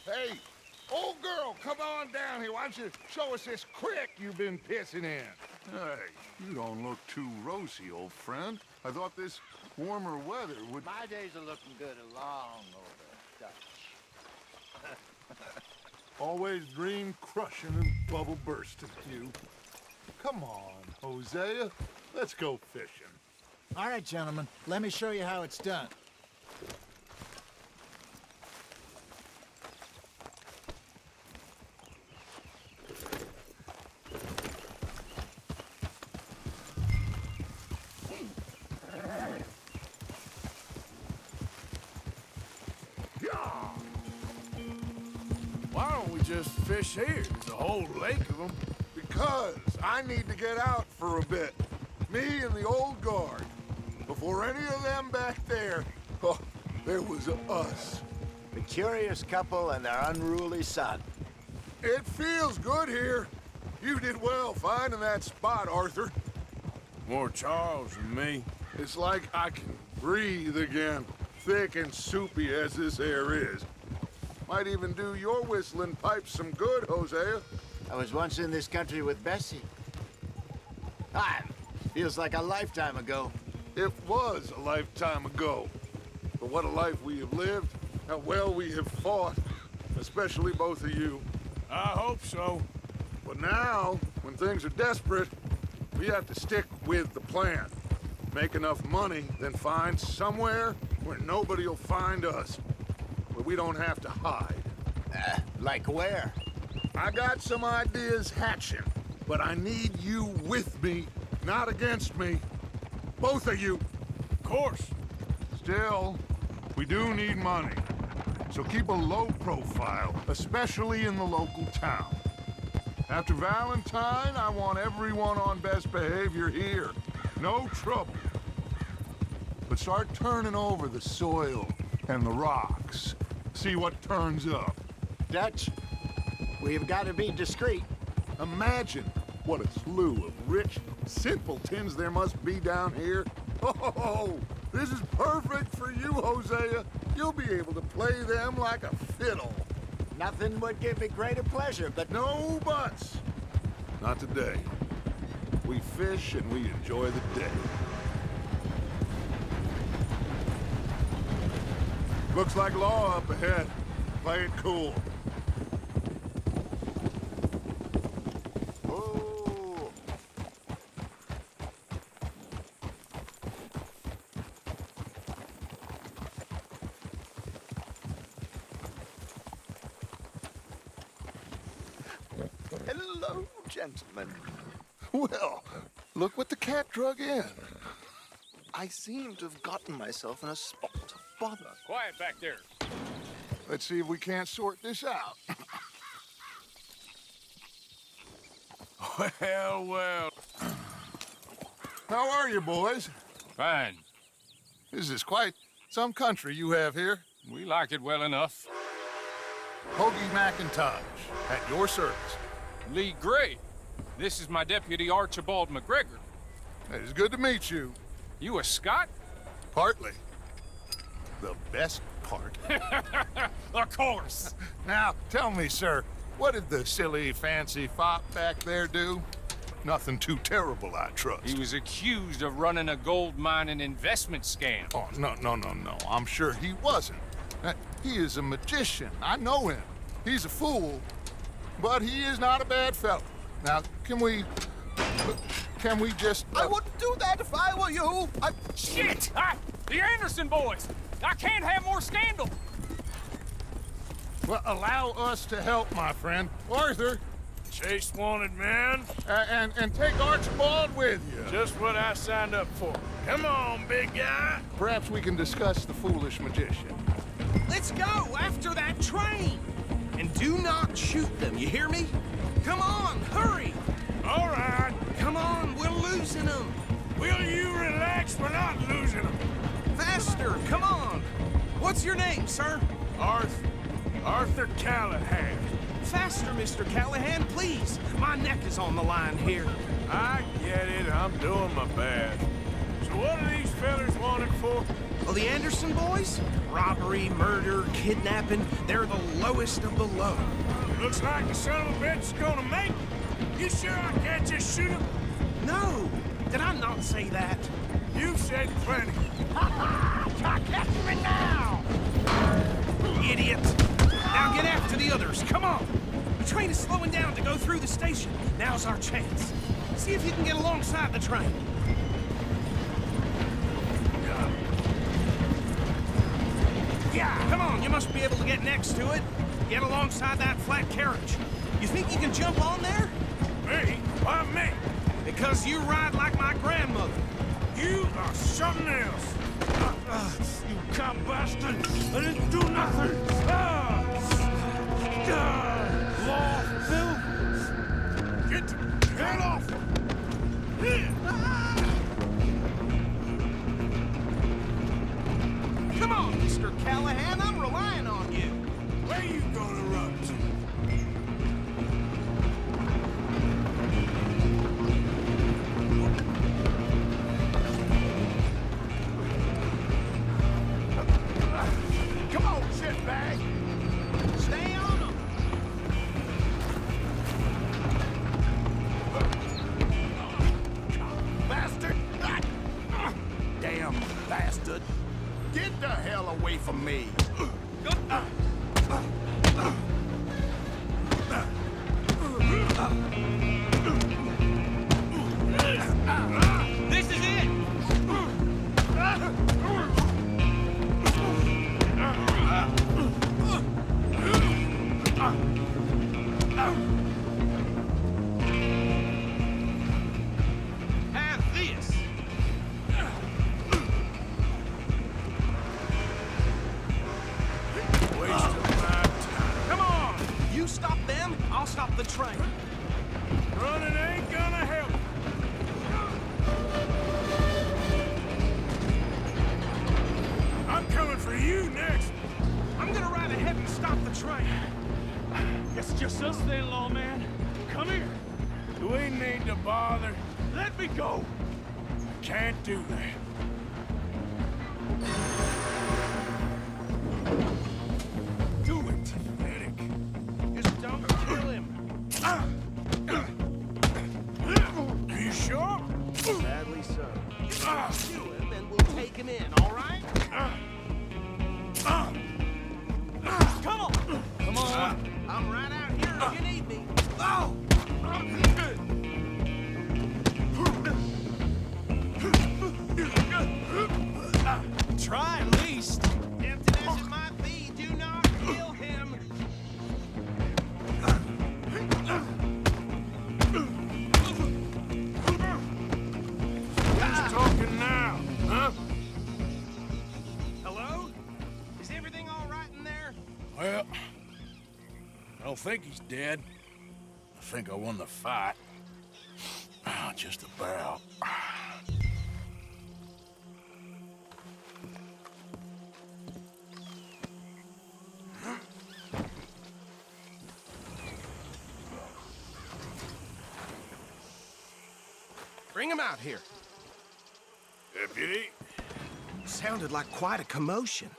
Hey, old girl, come on down here. Why don't you show us this creek you've been pissing in? Hey, you don't look too rosy, old friend. I thought this warmer weather would... My days are looking good along over Dutch. Always dream crushing and bubble bursting, you. Come on, Hosea. Let's go fishing. All right, gentlemen. Let me show you how it's done. Why don't we just fish here? There's a whole lake of them. Because I need to get out for a bit. Me and the old guard. Before any of them back there, oh, there was us. The curious couple and their unruly son. It feels good here. You did well finding that spot, Arthur. More Charles than me. It's like I can breathe again, thick and soupy as this air is. Might even do your whistling pipes some good, Hosea. I was once in this country with Bessie. Feels like a lifetime ago. It was a lifetime ago. But what a life we have lived, how well we have fought, especially both of you. I hope so. But now, when things are desperate, we have to stick with the plan. Make enough money, then find somewhere where nobody will find us. Where we don't have to hide. Like where? I got some ideas hatching, but I need you with me, not against me. Both of you. Of course. Still, we do need money. So keep a low profile, especially in the local town. After Valentine, I want everyone on best behavior here. No trouble. But start turning over the soil and the rocks. See what turns up. Dutch, we've got to be discreet. Imagine what a slew of rich simpletons there must be down here. Oh, this is perfect for you, Hosea. You'll be able to play them like a fiddle. Nothing would give me greater pleasure, but No buts. Not today. We fish and we enjoy the day. Looks like law up ahead. Play it cool. oh, Hello, gentlemen. Well, look what the cat drug in. I seem to have gotten myself in a spot of bother. Quiet back there. Let's see if we can't sort this out. Well, well. How are you, boys? Fine. This is quite some country you have here. We like it well enough. Hoagie McIntosh, at your service. Lee Gray. This is my deputy Archibald McGregor. It is good to meet you. You a Scot? Partly. The best part. Of course. Now, tell me, sir, what did the silly, fancy fop back there do? Nothing too terrible, I trust. He was accused of running a gold mining investment scam. Oh, no. I'm sure he wasn't. He is a magician. I know him. He's a fool, but he is not a bad fellow. Now, can we just... I wouldn't do that if I were you. Shit! The Anderson boys! I can't have more scandal! Well, allow us to help, my friend. Arthur, Chase wanted man. and take Archibald with you. Just what I signed up for. Come on, big guy. Perhaps we can discuss the foolish magician. Let's go after that train! And do not shoot them, you hear me? Come on, hurry! All right. Come on, we're losing them! Will you relax? We're not losing them. Faster, come on! What's your name, sir? Arthur Callahan. Faster, Mr. Callahan, please! My neck is on the line here. I get it. I'm doing my best. So what are these fellers wanted for? Well, the Anderson boys? Robbery, murder, kidnapping, they're the lowest of the low. Looks like the son of a bitch is gonna make it. You sure I can't just shoot him? No! Did I not say that? You've said plenty. Catch me now! Idiot! Now get after the others, come on! The train is slowing down to go through the station. Now's our chance. See if you can get alongside the train. Yeah, come on, you must be able to get next to it. Get alongside that flat carriage. You think you can jump on there? Me? Why me? Because you ride like my grandmother. You are something else. You cop bastard! I didn't do nothing! Law, Phil! Get the hell off! Come on, Mr. Callahan, I'm relying on you. Where you gonna run to? Come on, shitbag! Stay on them. Bastard! Damn bastard! Get the hell away from me! This is it! Have this! Waste of my time. Come on! You stop them, I'll stop the train. Running ain't gonna help. I'm coming for you next. I'm gonna ride ahead and stop the train. It's just us then, lawman. Come here. Do we need to bother? Let me go. Can't do that. Do it, pathetic. Just don't kill him. Are you sure? Sadly so. Kill him and we'll take him in, all right? Come on! Come on. I'm right out here if you need me. Oh! Try at least. Tempted as it might be, do not kill him. Who's talking now, huh? Hello? Is everything all right in there? Well, I don't think he's dead. I think I won the fight. Just about. Bring him out here. Deputy, Sounded like quite a commotion.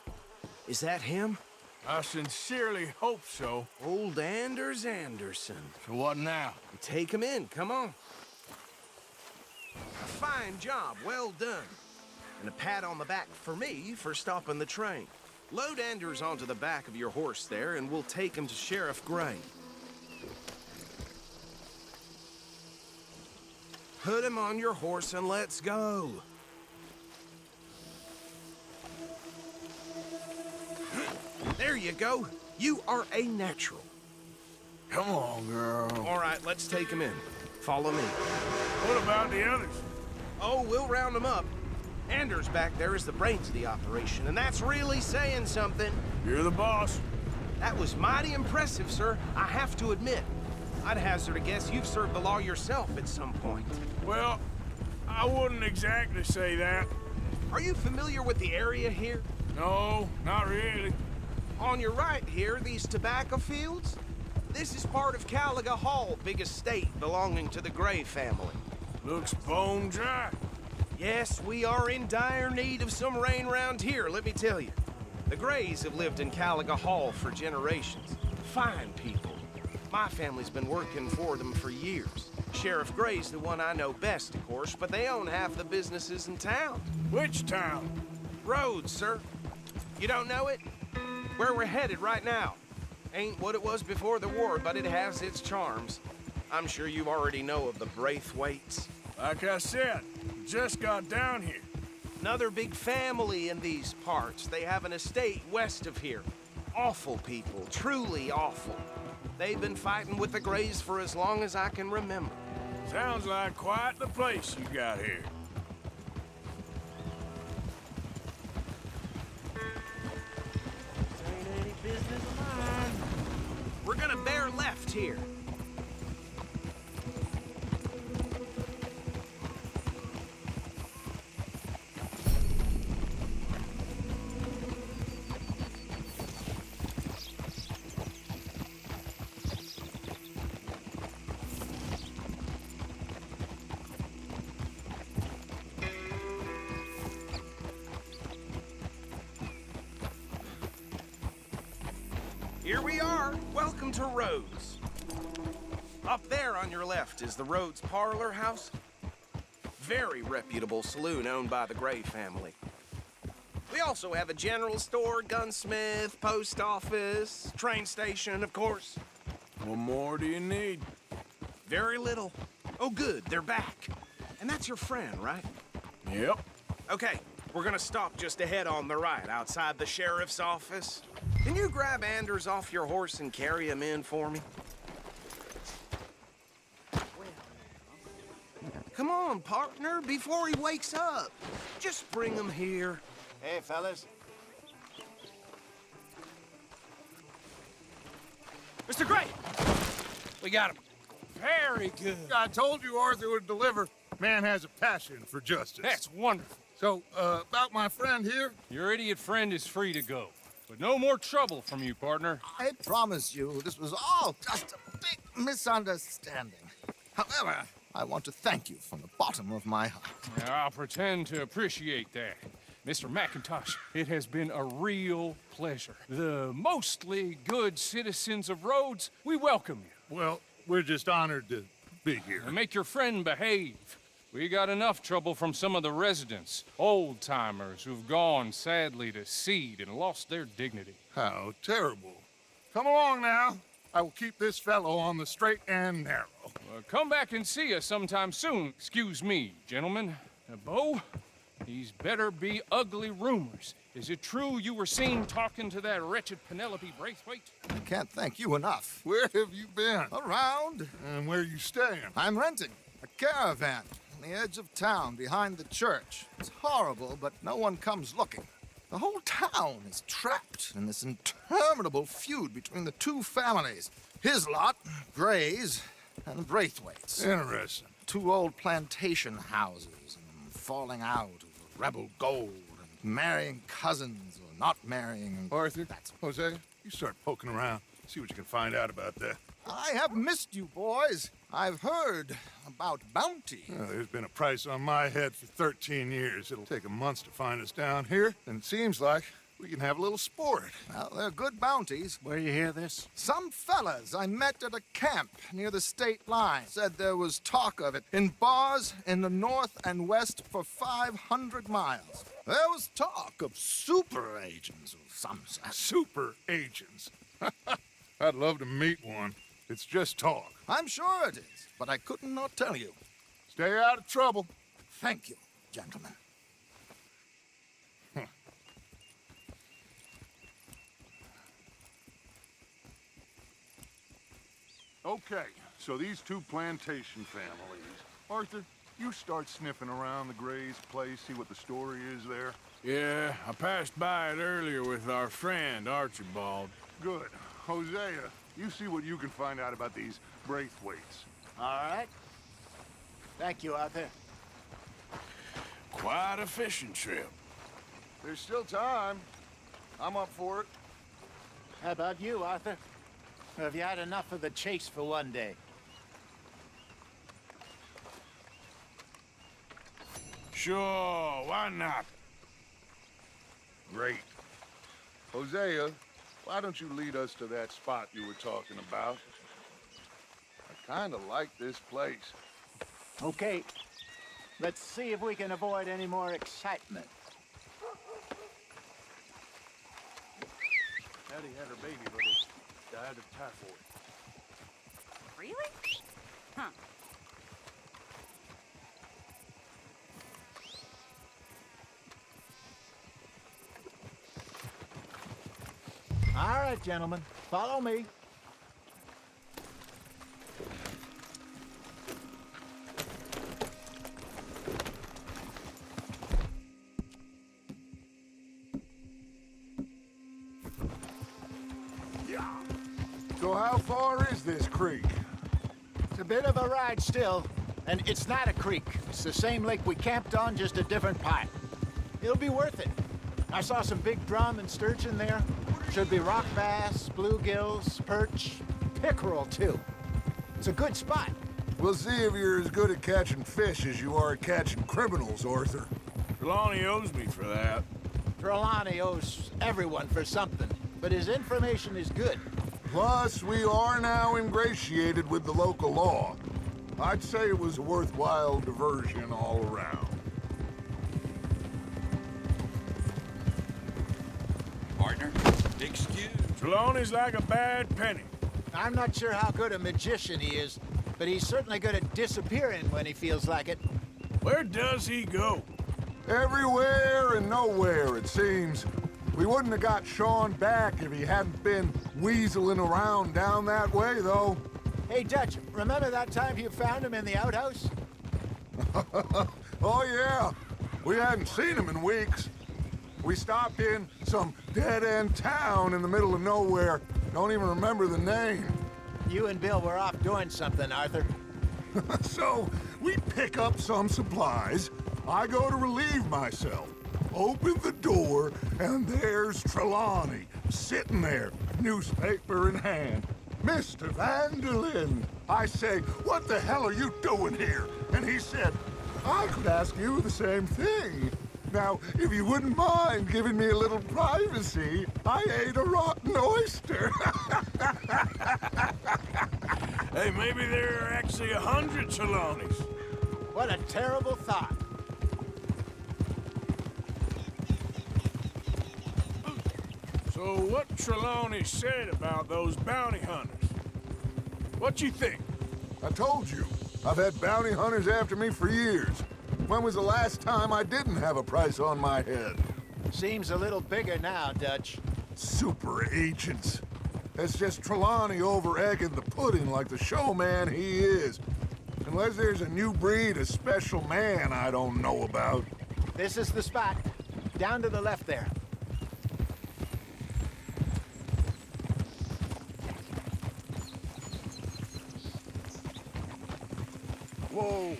Is that him? I sincerely hope so. Old Anders Anderson. So what now? Take him in, come on. A fine job, well done. And a pat on the back for me for stopping the train. Load Anders onto the back of your horse there, and we'll take him to Sheriff Gray. Put him on your horse and let's go. There you go. You are a natural. Come on, girl. All right, let's take him in. Follow me. What about the others? Oh, we'll round them up. Anders back there is the brains of the operation, and that's really saying something. You're the boss. That was mighty impressive, sir. I have to admit. I'd hazard a guess you've served the law yourself at some point. Well, I wouldn't exactly say that. Are you familiar with the area here? No, not really. On your right here, these tobacco fields? This is part of Caliga Hall, big estate belonging to the Gray family. Looks bone dry. Yes, we are in dire need of some rain round here, let me tell you. The Grays have lived in Caliga Hall for generations. Fine people. My family's been working for them for years. Sheriff Gray's the one I know best, of course, but they own half the businesses in town. Which town? Rhodes, sir. You don't know it? Where we're headed right now. Ain't what it was before the war, but it has its charms. I'm sure you already know of the Braithwaites. Like I said, just got down here. Another big family in these parts. They have an estate west of here. Awful people, truly awful. They've been fighting with the Grays for as long as I can remember. Sounds like quite the place you got here. Ain't any business of mine. We're gonna bear left here. Here we are. Welcome to Rhodes. Up there on your left is the Rhodes Parlor House. Very reputable saloon owned by the Gray family. We also have a general store, gunsmith, post office, train station, of course. What more do you need? Very little. Oh, good, they're back. And that's your friend, right? Yep. Okay, we're gonna stop just ahead on the right, outside the sheriff's office. Can you grab Anders off your horse and carry him in for me? Come on, partner, before he wakes up. Just bring him here. Hey, fellas. Mr. Gray! We got him. Very good. I told you Arthur would deliver. Man has a passion for justice. That's wonderful. So, about my friend here? Your idiot friend is free to go. But no more trouble from you, partner. I promise you, this was all just a big misunderstanding. However, I want to thank you from the bottom of my heart. I'll pretend to appreciate that. Mr. McIntosh, it has been a real pleasure. The mostly good citizens of Rhodes, we welcome you. Well, we're just honored to be here. And make your friend behave. We got enough trouble from some of the residents, old-timers who've gone, sadly, to seed and lost their dignity. How terrible. Come along now. I will keep this fellow on the straight and narrow. Come back and see us sometime soon. Excuse me, gentlemen. Bo, these better be ugly rumors. Is it true you were seen talking to that wretched Penelope Braithwaite? I can't thank you enough. Where have you been? Around. And where you staying? I'm renting a caravan on the edge of town behind the church. It's horrible, but no one comes looking. The whole town is trapped in this interminable feud between the two families. His lot, Gray's, and the Braithwaites. Interesting. Two old plantation houses and falling out over rebel gold and marrying cousins or not marrying. Arthur, Hosea, you start poking around. See what you can find out about that. I have missed you, boys. I've heard about bounty. There's been a price on my head for 13 years. It'll take a month to find us down here, and it seems like we can have a little sport. Well, they're good bounties. Where you hear this? Some fellas I met at a camp near the state line said there was talk of it in bars in the north and west for 500 miles. There was talk of super agents of some sort. Super agents. I'd love to meet one. It's just talk. I'm sure it is, but I couldn't not tell you. Stay out of trouble. Thank you, gentlemen. Okay, so these two plantation families. Arthur, you start sniffing around the Gray's place, see what the story is there. Yeah, I passed by it earlier with our friend, Archibald. Good. Hosea, you see what you can find out about these Braithwaites. All right. Thank you, Arthur. Quite a fishing trip. There's still time. I'm up for it. How about you, Arthur? Have you had enough of the chase for one day? Sure, why not? Great. Hosea, why don't you lead us to that spot you were talking about? I kind of like this place. Okay. Let's see if we can avoid any more excitement. Hattie had her baby, but it died of typhoid. Really? Huh. All right, gentlemen. Follow me. So how far is this creek? It's a bit of a ride still, and it's not a creek. It's the same lake we camped on, just a different pipe. It'll be worth it. I saw some big drum and sturgeon there. Should be rock bass, bluegills, perch, pickerel too. It's a good spot. We'll see if you're as good at catching fish as you are at catching criminals, Arthur. Trelawney owes me for that. Trelawney owes everyone for something, but his information is good. Plus, we are now ingratiated with the local law. I'd say it was a worthwhile diversion all around. Partner, excuse. Trelawney's like a bad penny. I'm not sure how good a magician he is, but he's certainly good at disappearing when he feels like it. Where does he go? Everywhere and nowhere, it seems. We wouldn't have got Sean back if he hadn't been weaseling around down that way, though. Hey, Dutch, remember that time you found him in the outhouse? Oh, yeah. We hadn't seen him in weeks. We stopped in some dead-end town in the middle of nowhere. Don't even remember the name. You and Bill were off doing something, Arthur. So, we pick up some supplies. I go to relieve myself. Open the door, and there's Trelawney, sitting there, newspaper in hand. Mr. Vanderlyn. I say, what the hell are you doing here? And he said, I could ask you the same thing. Now, if you wouldn't mind giving me a little privacy, I ate a rotten oyster. Hey, maybe there are actually 100 Trelawneys. What a terrible thought. So what Trelawney said about those bounty hunters? What you think? I told you, I've had bounty hunters after me for years. When was the last time I didn't have a price on my head? Seems a little bigger now, Dutch. Super agents. It's just Trelawney over-egging the pudding like the showman he is. Unless there's a new breed of special man I don't know about. This is the spot. Down to the left there. Whoa.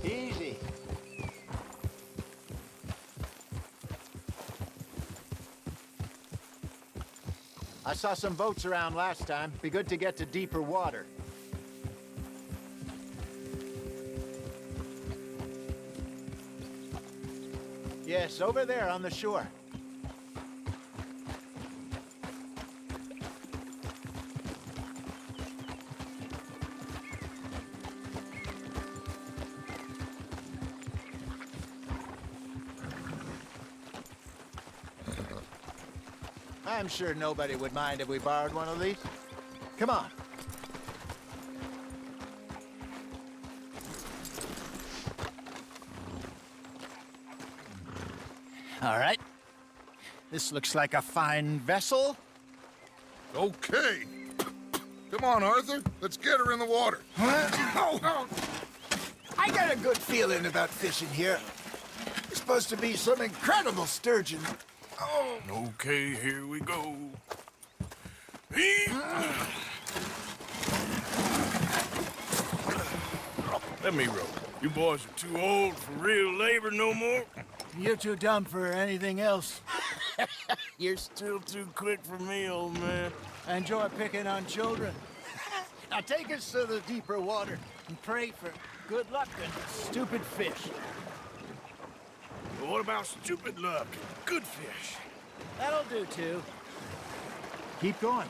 Easy. I saw some boats around last time. Be good to get to deeper water. Yes, over there on the shore. I'm sure nobody would mind if we borrowed one of these. Come on. All right. This looks like a fine vessel. Okay. Come on, Arthur. Let's get her in the water. Oh. I got a good feeling about fishing here. There's supposed to be some incredible sturgeon. Oh. Okay, here we go. Let me row. You boys are too old for real labor no more. You're too dumb for anything else. You're still too quick for me, old man. I enjoy picking on children. Now take us to the deeper water and pray for good luck and stupid fish. But what about stupid luck? Good fish. That'll do, too. Keep going.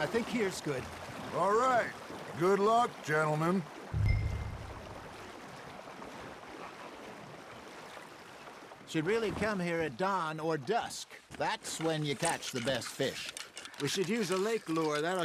I think here's good. All right. Good luck, gentlemen. Should really come here at dawn or dusk. That's when you catch the best fish. We should use a lake lure. That'll give